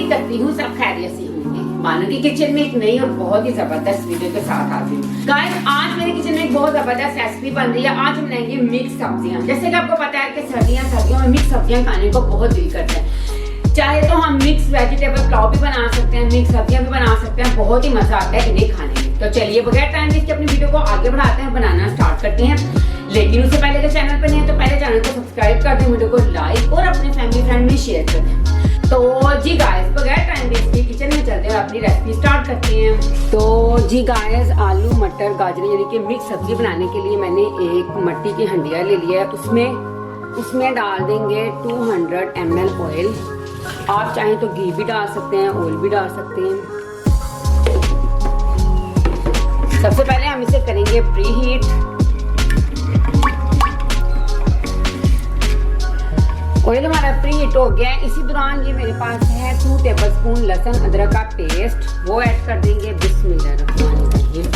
करती हूँ सब खैरियत से होंगे। मानो की किचन में एक नई और बहुत ही जबरदस्त वीडियो के साथ आती हूँ। गाइस आज मेरे किचन में एक बहुत जबरदस्त रेसिपी बन रही है। आज हम बनाएंगे मिक्स सब्जियाँ। जैसे कि आपको पता है कि सर्दियों में मिक्स सब्जियाँ खाने को बहुत दिल करता है। चाहे तो हम मिक्स वेजिटेबल पुलाव भी बना सकते हैं, मिक्स सब्जियां भी बना सकते हैं, बहुत ही मजा आता है इन्हें खाने में। तो चलिए बगैर टाइम वेस्ट के अपनी वीडियो को आगे बढ़ाते हैं, बनाना स्टार्ट करते हैं। लेकिन उससे पहले अगर चैनल पर नहीं है तो पहले चैनल को सब्सक्राइब कर दें, वीडियो को लाइक और अपने फैमिली फ्रेंड में शेयर कर दें। तो जी गाइस बगैर टाइम वेस्ट के किचन में चलते हैं और अपनी रेसिपी स्टार्ट करते हैं। तो जी गाइस आलू मटर गाजर यानी कि मिक्स सब्जी बनाने के लिए मैंने एक मट्टी की हंडिया ले लिया है। उसमें डाल देंगे 200 ml ऑयल। आप चाहें तो घी भी डाल सकते हैं, ऑयल भी डाल सकते हैं। सबसे पहले हम इसे करेंगे प्री हीट। ऑयल हमारा प्री हीट हो गया है। इसी दौरान ये मेरे पास है 2 टेबलस्पून लहसुन अदरक का पेस्ट, वो ऐड कर देंगे। बिस्मिल्लाहिर्रहमानिर्रहीम।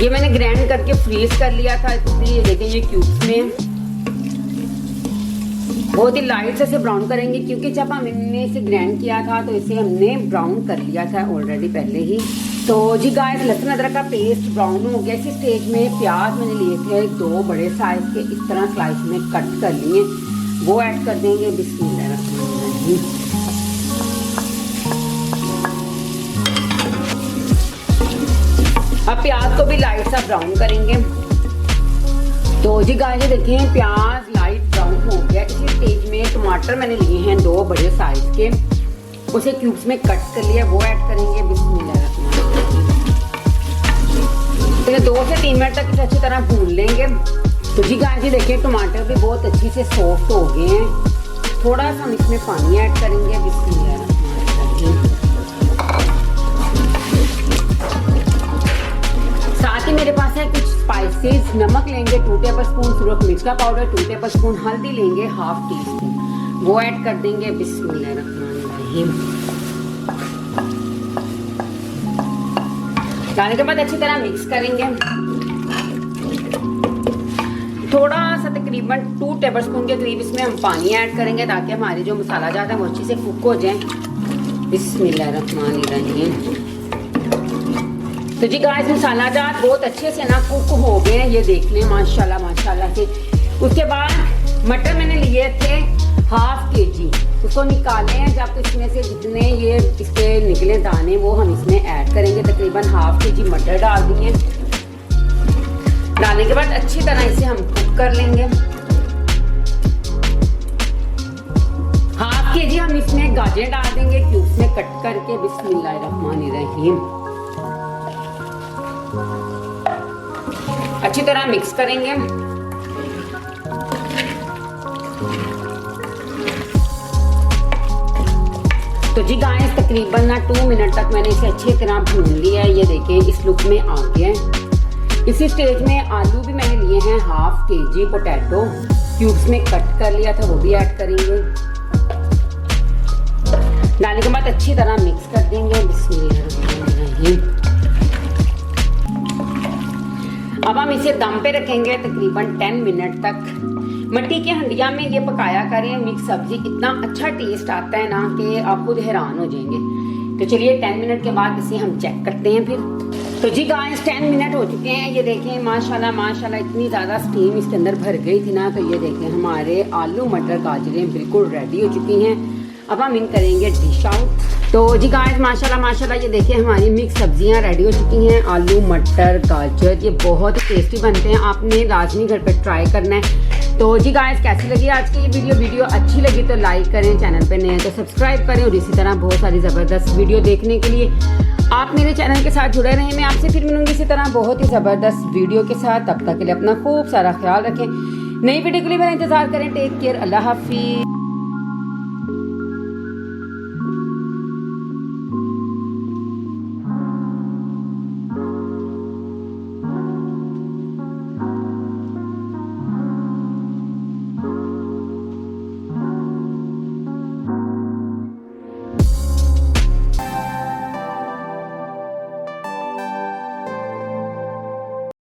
ये मैंने ग्राइंड करके फ्रीज कर लिया था, इसलिए देखिए ये क्यूब्स में बहुत ही लाइट से ब्राउन करेंगे, क्योंकि जब हमने इसे ग्राइंड किया था तो इसे हमने ब्राउन कर लिया था ऑलरेडी पहले ही। तो जी गाइस लहसुन अदरक का पेस्ट ब्राउन हो गया। इसी स्टेज में प्याज मैंने लिए थे 2 बड़े साइज के, इस तरह स्लाइस में कट कर लिए, वो ऐड कर देंगे। बिस्मिल्लाहिर्रहमानिर्रहीम। अब प्याज को भी लाइट सा ब्राउन करेंगे। तो जी गाइस देखिए प्याज लाइट ब्राउन हो गया। इसी स्टेज में टमाटर मैंने लिए हैं 2 बड़े साइज के, उसे क्यूब्स में कट कर लिया, वो ऐड करेंगे। बिस्मिल्लाहिर्रहमानिर्रहीम। तो 2 से 3 मिनट तक इसे अच्छी तरह भून लेंगे। तो जी गाइस देखिए टमाटर भी बहुत अच्छी से सॉफ्ट हो गए हैं। थोड़ा सा हम इसमें पानी ऐड करेंगे। बिस्मिल्लाहिर्रहमानिर्रहीम। साथ ही मेरे पास है कुछ स्पाइसेस। नमक लेंगे 2 टेबलस्पून, सूरज मिर्च का पाउडर 2 टेबलस्पून, हल्दी लेंगे 1/2 टीस्पून, वो ऐड कर देंगे। बिस्मिल्लाहिर्रहमानिर्रहीम। डालने के बाद अच्छी तरह मिक्स करेंगे। थोड़ा सा तकरीबन 2 टेबलस्पून के करीब इसमें हम पानी ऐड करेंगे, ताकि हमारे जो मसाला जाता है वो अच्छे से कुक हो जाए। बिस्मिल्लाहिर्रहमानिर्रहीम। तो जी गाइस मसाला जात बहुत अच्छे से ना कुक हो गए हैं, ये देख लें माशाल्लाह माशाल्लाह से। उसके बाद मटर मैंने लिए थे 1/2 kg, उसको निकाले हैं। जब तो इसमें से जितने ये इसके निकले दाने वो हम इसमें ऐड करेंगे। तकरीबन 1/2 kg मटर डाल दिए। डालने के बाद अच्छी तरह इसे हम कुक कर लेंगे। 1/2 kg हम इसमें गाजर डाल देंगे क्यूब्स में कट करके। बिस्मिल्लाहिर्रहमानिर्रहीम। अच्छी तरह मिक्स करेंगे। तो जी गाइस तकरीबन ना 2 मिनट तक मैंने इसे अच्छी तरह भून लिया है। ये देखें इस लुक में आ गया है। इसी स्टेज में आलू भी मैंने लिए हैं 1/2 kg पोटैटो, क्यूब्स में कट कर लिया था, वो भी ऐड करेंगे। डालने के बाद अच्छी तरह मिक्स कर देंगे। बिस्मिल्लाहिर्रहमानिर्रहीम। अब हम इसे दम पे रखेंगे तकरीबन 10 मिनट तक। मट्टी की हंडिया में ये पकाया करें मिक्स सब्जी, इतना अच्छा टेस्ट आता है ना कि आप खुद हैरान हो जाएंगे। तो चलिए 10 मिनट के बाद इसे हम चेक करते हैं फिर। तो जी गाइस 10 मिनट हो चुके हैं। ये देखें माशाल्लाह माशाल्लाह इतनी ज़्यादा स्टीम इसके अंदर भर गई थी ना। तो ये देखें हमारे आलू मटर गाजरें बिल्कुल रेडी हो चुकी हैं। अब हम इन करेंगे डिश आउट। तो जी गाइस माशाल्लाह माशाल्लाह ये देखिए हमारी मिक्स सब्जियां रेडी हो चुकी हैं। आलू मटर गाजर ये बहुत ही टेस्टी बनते हैं, आपने लाजमी घर पर ट्राई करना है। तो जी गाइस कैसी लगी आज की ये वीडियो अच्छी लगी तो लाइक करें, चैनल पर नए हैं तो सब्सक्राइब करें, और इसी तरह बहुत सारी ज़बरदस्त वीडियो देखने के लिए आप मेरे चैनल के साथ जुड़े रहें। मैं आपसे फिर मिलूंगी इसी तरह बहुत ही ज़बरदस्त वीडियो के साथ। तब तक के लिए अपना खूब सारा ख्याल रखें। नई वीडियो के लिए मेरा इंतज़ार करें। टेक केयर, अल्लाह हाफिज़।